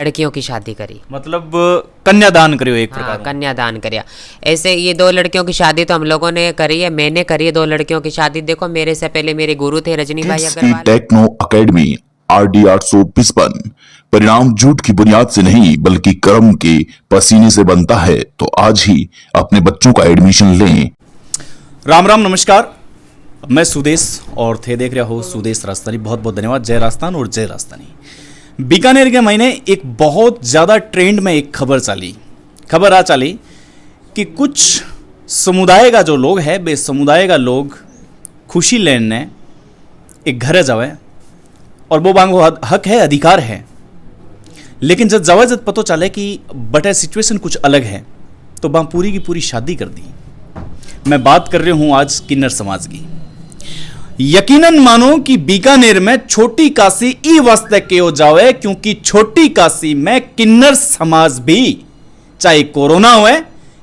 लड़कियों की शादी करी, मतलब कन्यादान करियो एक हाँ प्रकार। कन्यादान करिया। ऐसे ये 2 लड़कियों की शादी तो हम लोगों ने करी है, मैंने करी है 2 लड़कियों की शादी। देखो मेरे से पहले मेरे गुरु थे रजनी भाई किड्स की अग्रवाल। Techno academy RD 855। परिणाम झूठ की बुनियाद से नहीं बल्कि कर्म के पसीने से बनता है। तो आज ही अपने बच्चों का एडमिशन लें। राम राम नमस्कार, मैं सुदेश और थे देख रहा हो सुदेश राजस्थानी। बहुत बहुत धन्यवाद। जय राजस्थान और जय राजस्थानी। बीकानेर के महीने एक बहुत ज़्यादा ट्रेंड में एक खबर आ चली कि कुछ समुदाय का जो लोग है बे समुदाय का लोग खुशी लेने एक घर जावे और वो बांगो हक है, अधिकार है, लेकिन जब जवाजत पतो चले कि बटे सिचुएशन कुछ अलग है तो वहाँ पूरी की पूरी शादी कर दी। मैं बात कर रही हूँ आज किन्नर समाज की। यकीनन मानो कि बीकानेर में छोटी काशी ई वास्ते क्यों जावे क्योंकि छोटी काशी में किन्नर समाज भी, चाहे कोरोना हुए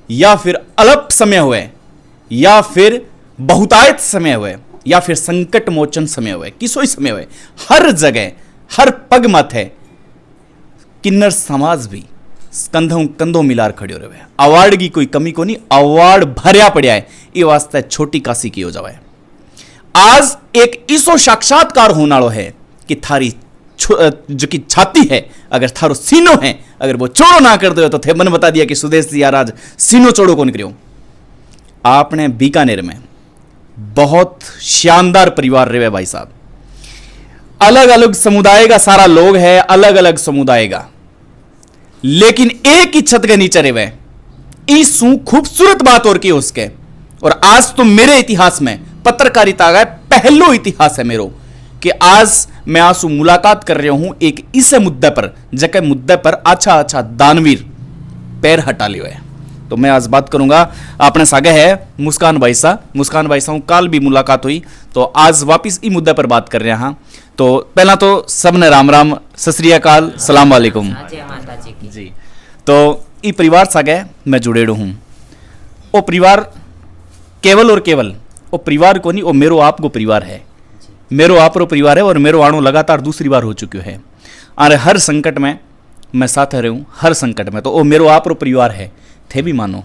या फिर अल्प समय हुए या फिर बहुतायत समय हुए या फिर संकट मोचन समय हुए, किसोई समय हुए, हर जगह हर पग मत है किन्नर समाज भी कंधों कंधों मिलार खड़े हो रहे। अवार्ड की कोई कमी को नहीं, अवार्ड भरिया पड़िया है। ये वास्ते छोटी काशी की हो जावे। आज एक इसो साक्षात्कार होने वालो है कि थारी जो की छाती है, अगर थारो सीनो है, अगर वो चोड़ो ना कर दो तो थे मन बता दिया कि सुदेश जी यार आज सीनो चोड़ो कौन करियो। आपने बीकानेर में बहुत शानदार परिवार रहे भाई साहब, अलग अलग समुदाय का सारा लोग है, अलग अलग समुदाय का, लेकिन एक ही छत के नीचे रहे। इसू खूबसूरत बात और की उसके। और आज तो मेरे इतिहास में पत्रकारिता का पहलो इतिहास है मेरो कि आज मैं आंसू मुलाकात कर रहा हूं एक इस मुद्दे पर जके मुद्दे पर अच्छा दानवीर पैर हटा लियो है। तो मैं आज बात करूंगा, अपने सागे है मुस्कान भाई साहब काल भी मुलाकात हुई, तो आज वापिस इस मुद्दे पर बात कर रहे हैं। तो पहला तो सबने राम राम, सत श्री अकाल, सलाम वालेकुम जी। तो ये परिवार सागे मैं जुड़े हूं। वो परिवार केवल और केवल वो परिवार को नहीं, वो मेरो आप को परिवार है, मेरो आप रो परिवार है। और मेरो आणो लगातार दूसरी बार हो चुक्यो है। अरे हर संकट में मैं साथ रहे हूँ, हर संकट में। तो वो मेरो आप रो परिवार है। थे भी मानो,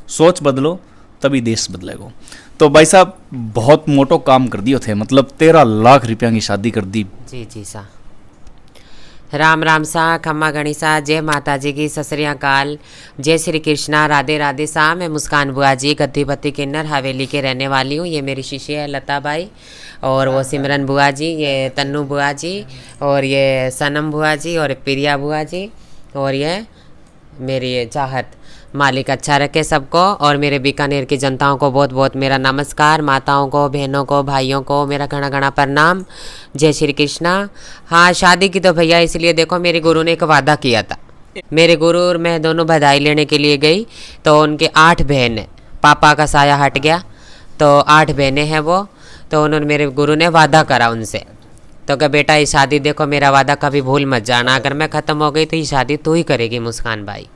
सोच बदलो तभी देश बदलेगा। तो भाई साहब बहुत मोटो काम कर दियो थे, मतलब 13 लाख रुपया की शादी कर दी। जी सा। राम राम सा, खम्मा गणिसा, जय माता जी की, सत श्री अकाल, जय श्री कृष्णा, राधे राधे सा। मैं मुस्कान बुआ जी गद्दीपति किन्नर हवेली के रहने वाली हूँ। ये मेरी शिष्य है लता भाई, और वो सिमरन बुआ जी, ये तन्नू बुआ जी, और ये सनम बुआ जी, और प्रिया बुआ जी, और ये मेरी चाहत। मालिक अच्छा रखे सबको। और मेरे बीकानेर की जनताओं को बहुत बहुत मेरा नमस्कार, माताओं को, बहनों को, भाइयों को मेरा घना घना प्रणाम। जय श्री कृष्णा। हाँ, शादी की तो भैया इसलिए देखो मेरे गुरु ने एक वादा किया था। मेरे गुरु और मैं दोनों बधाई लेने के लिए गई तो उनके 8 बहन है, पापा का साया हट गया तो 8 बहनें हैं वो। तो उन्होंने मेरे गुरु ने वादा करा उनसे, तो क्या बेटा ये शादी देखो मेरा वादा कभी भूल मत जाना, अगर मैं ख़त्म हो गई तो ये शादी तू ही करेगी मुस्कान भाई।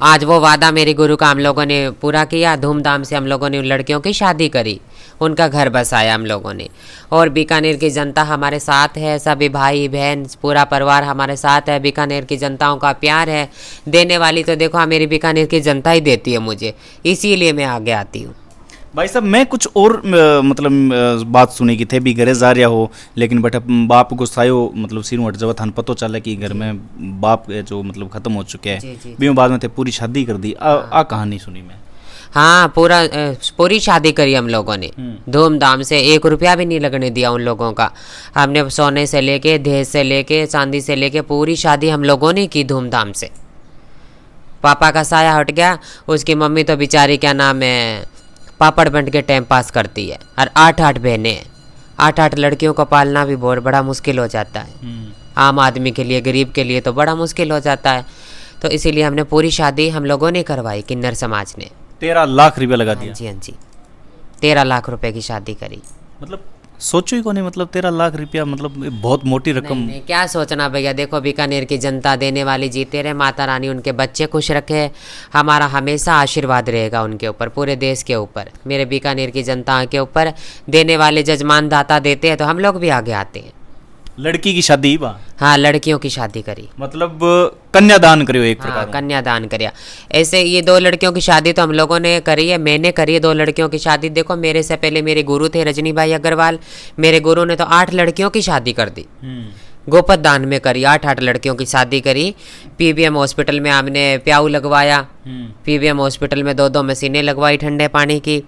आज वो वादा मेरे गुरु का हम लोगों ने पूरा किया। धूमधाम से हम लोगों ने उन लड़कियों की शादी करी, उनका घर बसाया हम लोगों ने। और बीकानेर की जनता हमारे साथ है, सभी भाई बहन पूरा परिवार हमारे साथ है। बीकानेर की जनताओं का प्यार है, देने वाली तो देखो मेरी बीकानेर की जनता ही देती है मुझे, इसीलिए मैं आगे आती हूँ। भाई साहब मैं कुछ और मतलब बात सुनी कि थे भी घरे जा रहा हो, लेकिन बट बाप गुस्सायो मतलब सिर हट जब थान पतो चला कि घर में बाप जो मतलब खत्म हो चुके हैं, भी बाद में थे पूरी शादी कर दी। आ कहानी सुनी मैं। हाँ, पूरी शादी करी हम लोगों ने धूमधाम से, 1 रुपया भी नहीं लगने दिया उन लोगों का। हमने सोने से लेके, दहेज से लेके, चांदी से लेके पूरी शादी हम लोगों ने की धूमधाम से। पापा का साया हट गया, उसकी मम्मी तो बेचारी क्या नाम है पापड़ बंट के टाइम पास करती है। और 8 बहनें हैं, 8 लड़कियों को पालना भी बहुत बड़ा मुश्किल हो जाता है। आम आदमी के लिए, गरीब के लिए तो बड़ा मुश्किल हो जाता है। तो इसीलिए हमने पूरी शादी हम लोगों ने करवाई, किन्नर समाज ने। 13 लाख रुपया लगा दिया। हाँ जी 13 लाख रुपए की शादी करी। मतलब सोचो ही को नहीं, मतलब 13 लाख रुपया मतलब बहुत मोटी रकम। नहीं, क्या सोचना भैया, देखो बीकानेर की जनता देने वाली जीते रहे, माता रानी उनके बच्चे खुश रखे, हमारा हमेशा आशीर्वाद रहेगा उनके ऊपर, पूरे देश के ऊपर, मेरे बीकानेर की जनता के ऊपर। देने वाले जजमान दाता देते हैं तो हम लोग भी आगे आते हैं। लड़की की शादी बा हाँ, लड़कियों की शादी करी। मतलब कन्यादान करियो एक हाँ, प्रकार। कन्यादान करिया। ऐसे ये 2 लड़कियों की शादी तो हम लोगों ने करी है, मैंने करी है 2 लड़कियों की शादी। देखो मेरे से पहले मेरे गुरु थे रजनी भाई अग्रवाल, मेरे गुरु ने तो 8 लड़कियों की शादी कर दी। गोपद दान में करी, 8 लड़कियों की शादी करी। पीबीएम हॉस्पिटल में हमने प्याऊ लगवाया, पीबीएम हॉस्पिटल में 2-2 मशीनें लगवाई ठंडे पानी की,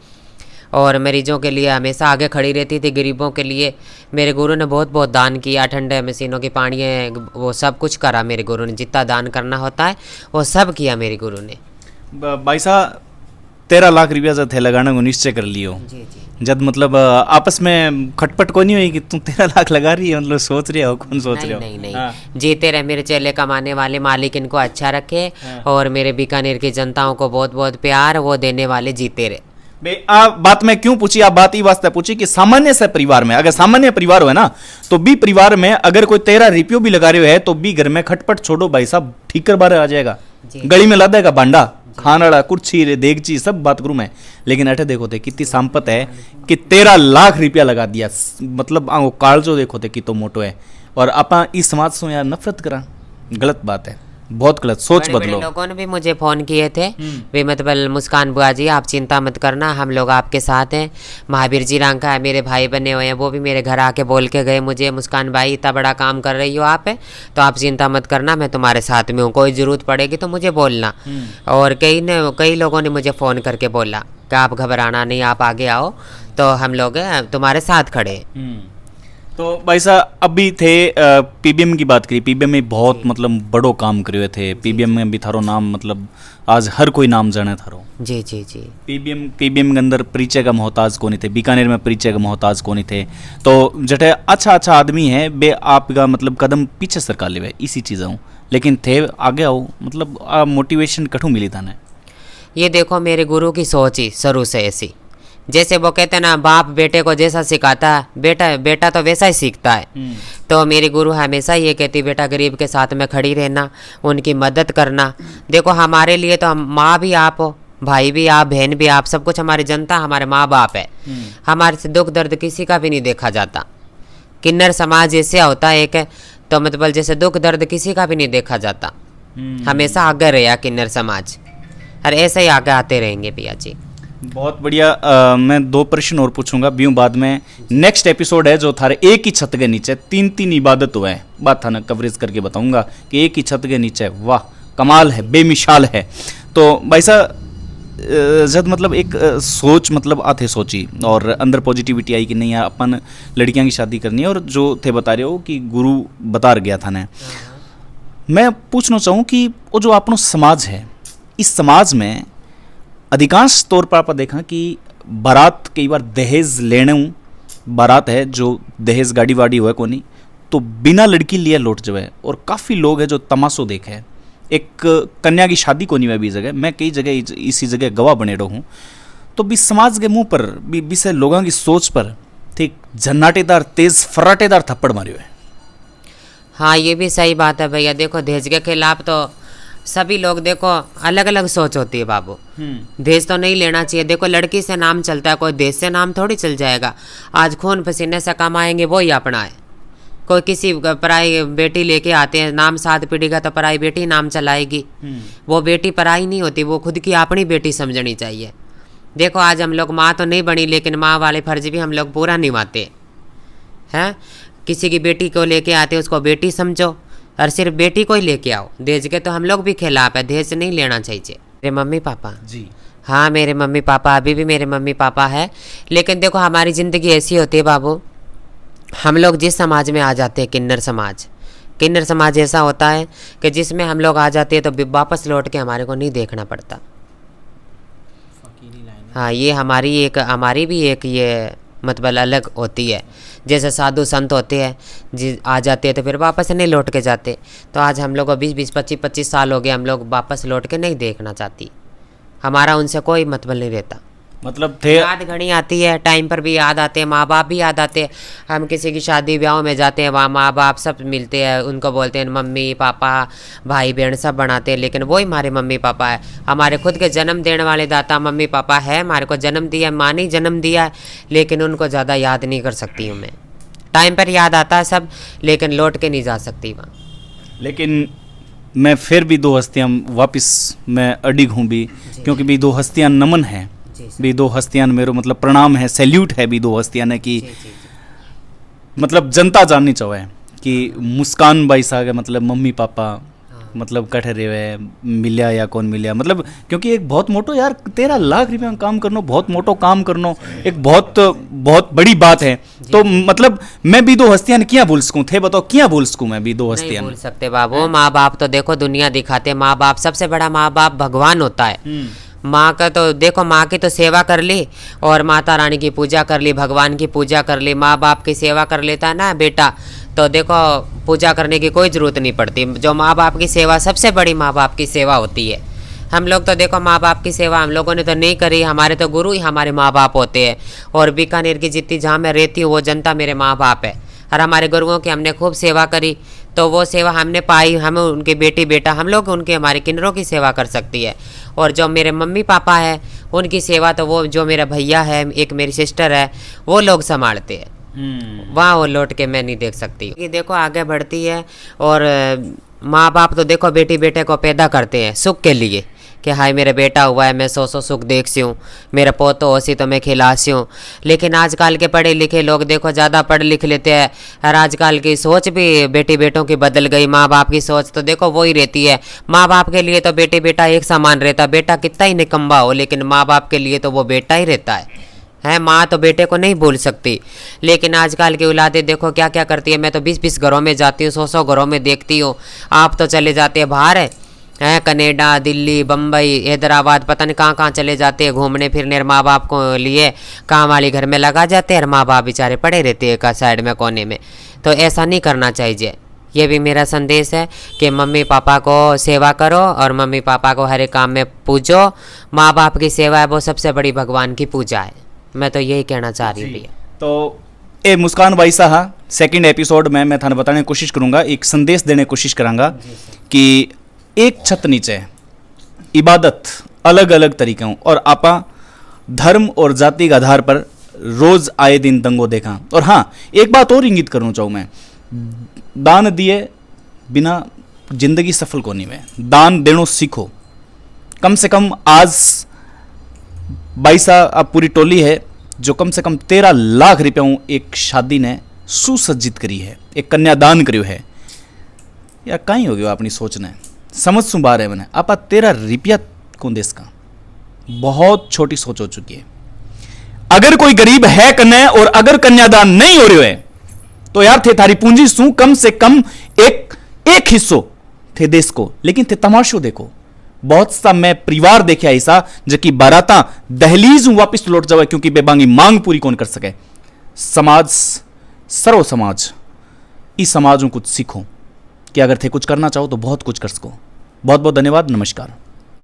और मरीजों के लिए हमेशा आगे खड़ी रहती थी, गरीबों के लिए। मेरे गुरु ने बहुत बहुत दान किया, ठंडे मशीनों की पानी वो सब कुछ करा मेरे गुरु ने, जितना दान करना होता है वो सब किया मेरे गुरु ने। भाई साहब 13 लाख रुपया जब थे लगाने को निश्चय कर लियो, जी जी। जब मतलब आपस में खटपट को नहीं हुई कि तुम 13 लाख लगा रही है, मतलब सोच रहे हो कौन सोच रहे हो? नहीं नहीं हाँ। जीते रहे मेरे चेले कमाने वाले, मालिक इनको अच्छा रखे, और मेरे बीकानेर की जनताओं को बहुत बहुत प्यार वो देने वाले जीते रहे। आप बात मैं क्यों पूछी, आप बात ही वास्ते पूछी कि सामान्य से परिवार में, अगर सामान्य परिवार हो ना तो भी परिवार में अगर कोई 13 रुपये भी लगा रहे हो है तो भी घर में खटपट छोड़ो भाई साहब, ठीक कर बारे आ जाएगा, गली में ला देगा भांडा, खाना वाला कुर्सी रे देगची सब बात करूं मैं। लेकिन अठे देखो थे कितनी संपत है कि 13 लाख रुपया लगा दिया, मतलब आंगो कालजो देखो थे कि तो मोटो है, और अपा इस समाज से यार नफरत करा, गलत बात है, बहुत गलत सोच बड़े बदलो। लोगों ने भी मुझे फ़ोन किए थे, वे मतलब मुस्कान बुआ जी आप चिंता मत करना, हम लोग आपके साथ हैं। महावीर जी रंका है मेरे भाई बने हुए हैं, वो भी मेरे घर आके बोल के गए मुझे, मुस्कान भाई इतना बड़ा काम कर रही हो आप है तो आप चिंता मत करना, मैं तुम्हारे साथ में हूँ, कोई ज़रूरत पड़ेगी तो मुझे बोलना। और कई लोगों ने मुझे फ़ोन करके बोला कि आप घबराना नहीं, आप आगे आओ, तो हम लोग तुम्हारे साथ खड़े हैं। तो भाई साहब अभी थे पीबीएम की बात करी, पीबीएम में बहुत मतलब बड़ो काम करे थे, पीबीएम में भी थारो नाम मतलब आज हर कोई नाम जाने थारो। जी जी जी। पीबीएम के अंदर परिचय का मोहताज कौन थे, बीकानेर में परिचय का मोहताज कौन थे, तो जटे अच्छा आदमी है बे आपका मतलब कदम पीछे सरकार ले इसी चीज़ हूँ, लेकिन थे आगे आओ, मतलब मोटिवेशन कठू मिली था ना। ये देखो मेरे गुरु की सोच ही शुरू से ऐसी, जैसे वो कहते हैं ना बाप बेटे को जैसा सिखाता है बेटा तो वैसा ही सीखता है। तो मेरे गुरु हमेशा ये कहती बेटा गरीब के साथ में खड़ी रहना, उनकी मदद करना। देखो हमारे लिए तो हम माँ भी आप हो, भाई भी आप, बहन भी आप, सब कुछ हमारी जनता हमारे माँ बाप है। हमारे से दुख दर्द किसी का भी नहीं देखा जाता। किन्नर समाज ऐसे होता है एक, तो मतलब जैसे दुख दर्द किसी का भी नहीं देखा जाता, हमेशा आगे रहा किन्नर समाज, और ऐसे ही आगे आते रहेंगे भैया जी। बहुत बढ़िया। मैं 2 प्रश्न और पूछूंगा बीऊ बाद में। नेक्स्ट एपिसोड है जो थारे एक ही छत के नीचे 3-3 इबादत हुआ है, बात थाना कवरेज करके बताऊंगा कि एक ही छत के नीचे, वाह कमाल है, बेमिसाल है। तो भाई साहब जब मतलब एक सोच मतलब आते सोची और अंदर पॉजिटिविटी आई कि नहीं यार अपन लड़कियां की शादी करनी है, और जो थे बता रहे हो कि गुरु बता गया था ने, मैं पूछना चाहूँ कि वो जो अपनो समाज है, इस समाज में अधिकांश तौर पर आप देखा कि बारात कई बार दहेज लेने बारात है जो दहेज गाड़ी वाड़ी हुआ कोनी तो बिना लड़की लिए लौट जाए, और काफ़ी लोग हैं जो तमाशो देखे है, एक कन्या की शादी कोनी हुआ भी जगह, मैं कई जगह इसी जगह गवाह बने रहा हूँ, तो भी समाज के मुंह पर भी से लोगों की सोच पर ठीक झन्नाटेदार तेज फर्राटेदार थप्पड़ मारे हुए। हाँ ये भी सही बात है भैया। देखो दहेज के खिलाफ तो सभी लोग देखो अलग अलग सोच होती है बाबू, दहेज तो नहीं लेना चाहिए। देखो लड़की से नाम चलता है, कोई देश से नाम थोड़ी चल जाएगा। आज खून पसीने से कमाएंगे वो ही अपना है। कोई किसी पराई बेटी लेके आते हैं, नाम 7 पीढ़ी का तो पराई बेटी नाम चलाएगी। वो बेटी पराई नहीं होती, वो खुद की अपनी बेटी समझनी चाहिए। देखो आज हम लोग माँ तो नहीं बनी, लेकिन माँ वाले फर्ज भी हम लोग पूरा निभाते हैं। किसी की बेटी को लेके आते उसको बेटी समझो, और सिर्फ बेटी को ही लेके आओ। दहेज के तो हम लोग भी खिलाफ है, दहेज नहीं लेना चाहिए। मेरे मम्मी पापा जी, हाँ मेरे मम्मी पापा, अभी भी मेरे मम्मी पापा है। लेकिन देखो हमारी ज़िंदगी ऐसी होती है बाबू, हम लोग जिस समाज में आ जाते हैं, किन्नर समाज ऐसा होता है कि जिसमें हम लोग आ जाते हैं तो वापस लौट के हमारे को नहीं देखना पड़ता। हाँ ये हमारी भी एक ये मतलब अलग होती है। जैसे साधु संत होते हैं जी, आ जाते हैं तो फिर वापस नहीं लौट के जाते। तो आज हम लोग को 20-20, 25-25 साल हो गए, हम लोग वापस लौट के नहीं देखना चाहती। हमारा उनसे कोई मतलब नहीं रहता। मतलब थे याद घड़ी आती है, टाइम पर भी याद आते हैं, माँ बाप भी याद आते हैं। हम किसी की शादी ब्याह में जाते हैं, वहाँ माँ बाप सब मिलते हैं, उनको बोलते हैं मम्मी पापा भाई बहन सब बनाते हैं, लेकिन वही हमारे मम्मी पापा है। हमारे खुद के जन्म देने वाले दाता मम्मी पापा है, हमारे को जन्म दिया, माँ ने जन्म दिया है, लेकिन उनको ज़्यादा याद नहीं कर सकती हूँ मैं। टाइम पर याद आता है सब, लेकिन लौट के नहीं जा सकती वहाँ। लेकिन मैं फिर भी दो हस्तियाँ वापस मैं अडिग हूँ भी, क्योंकि भी दो हस्तियाँ नमन है, भी दो हस्तियाँ मेरो मतलब प्रणाम है, सैल्यूट है भी दो हस्तियाँ ने कि मतलब जनता जाननी चाहिए कि मुस्कान बाई साहब के मतलब मम्मी पापा मतलब कठे रहे मिलिया या कौन मिलिया, मतलब क्योंकि एक बहुत मोटो यार 13 लाख रुपया काम करनो, बहुत मोटो काम करनो एक बहुत बड़ी बात है। तो मतलब मैं भी दो हस्तियां क्या बोल सकूं, थे बताओ क्या बोल सकूं मैं भी दो हस्तियां? नहीं बोल सकते बाबू, माँ बाप तो देखो दुनिया दिखाते, माँ बाप सबसे बड़ा, माँ बाप भगवान होता है। माँ का तो देखो, माँ की तो सेवा कर ली और माता रानी की पूजा कर ली, भगवान की पूजा कर ली, माँ बाप की सेवा कर लेता है ना बेटा, तो देखो पूजा करने की कोई ज़रूरत नहीं पड़ती। जो माँ बाप की सेवा सबसे बड़ी माँ बाप की सेवा होती है। हम लोग तो देखो माँ बाप की सेवा हम लोगों ने तो नहीं करी, हमारे तो गुरु ही हमारे माँ बाप होते हैं। और बीकानेर की जितनी जहाँ मैं रहती हूँ वो जनता मेरे माँ बाप है, और हमारे गुरुओं की हमने खूब सेवा करी, तो वो सेवा हमने पाई, हम उनके बेटी बेटा हम लोग उनके हमारे किन्नरों की सेवा कर सकती है। और जो मेरे मम्मी पापा है उनकी सेवा तो वो जो मेरा भैया है, एक मेरी सिस्टर है, वो लोग संभालते हैं। वहाँ वो लौट के मैं नहीं देख सकती कि देखो आगे बढ़ती है। और माँ बाप तो देखो बेटी बेटे को पैदा करते हैं सुख के लिए कि हाय मेरा बेटा हुआ है, मैं सौ सुख देख सी हूँ, मेरा पोतो होसी तो मैं खिलासी हूँ। लेकिन आजकल के पढ़े लिखे लोग देखो ज़्यादा पढ़ लिख लेते हैं, और आजकल की सोच भी बेटी बेटों की बदल गई। माँ बाप की सोच तो देखो वो ही रहती है, माँ बाप के लिए तो बेटी बेटा एक समान रहता, बेटा कितना ही निकम्बा हो लेकिन माँ बाप के लिए तो वो बेटा ही रहता है। माँ तो बेटे को नहीं भूल सकती। लेकिन आजकल की औलादें देखो क्या क्या करती है, मैं तो 20-20 घरों में जाती हूँ, 100-100 घरों में देखती हूँ। आप तो चले जाते हैं बाहर है कनाडा, दिल्ली, बम्बई, हैदराबाद, पता नहीं कहाँ कहाँ चले जाते हैं घूमने फिरने, माँ बाप को लिए काम वाली घर में लगा जाते हैं और माँ बाप बेचारे पड़े रहते हैं एक साइड में कोने में। तो ऐसा नहीं करना चाहिए। ये भी मेरा संदेश है कि मम्मी पापा को सेवा करो और मम्मी पापा को हर एक काम में पूजो। माँ बाप की सेवा है वो सबसे बड़ी भगवान की पूजा है। मैं तो यही कहना चाह रही हूँ भैया। तो ए मुस्कान भाई साहब सेकंड एपिसोड में मैं थाने बताने की कोशिश करूँगा, एक संदेश देने की कोशिश करांगा कि एक छत नीचे इबादत अलग अलग तरीकों और आपा धर्म और जाति के आधार पर रोज आए दिन दंगो देखा। और हाँ एक बात और इंगित करना चाहूँ मैं, दान दिए बिना जिंदगी सफल को नहीं हुए, दान देनो सीखो। कम से कम आज बाईसा अब पूरी टोली है जो कम से कम 13 लाख रुपयों एक शादी ने सुसज्जित करी है, एक कन्यादान करियो है। या कहीं हो गया अपनी सोचने समझ सु बार है मैंने आप 13 रुपया कौन देश का, बहुत छोटी सोच हो चुकी है। अगर कोई गरीब है कन्या और अगर कन्यादान नहीं हो रही है तो यार थे थारी पूंजी सु कम से कम एक हिस्सों थे देश को, लेकिन थे तमाशो देखो। बहुत सा मैं परिवार देखे ऐसा जबकि बाराता दहलीज वापिस लौट जावे क्योंकि बेबांगी मांग पूरी कौन कर सके। समाज सर्व समाज इस समाज में कुछ सीखो कि अगर थे कुछ करना चाहो तो बहुत कुछ कर सको। बहुत बहुत धन्यवाद, नमस्कार।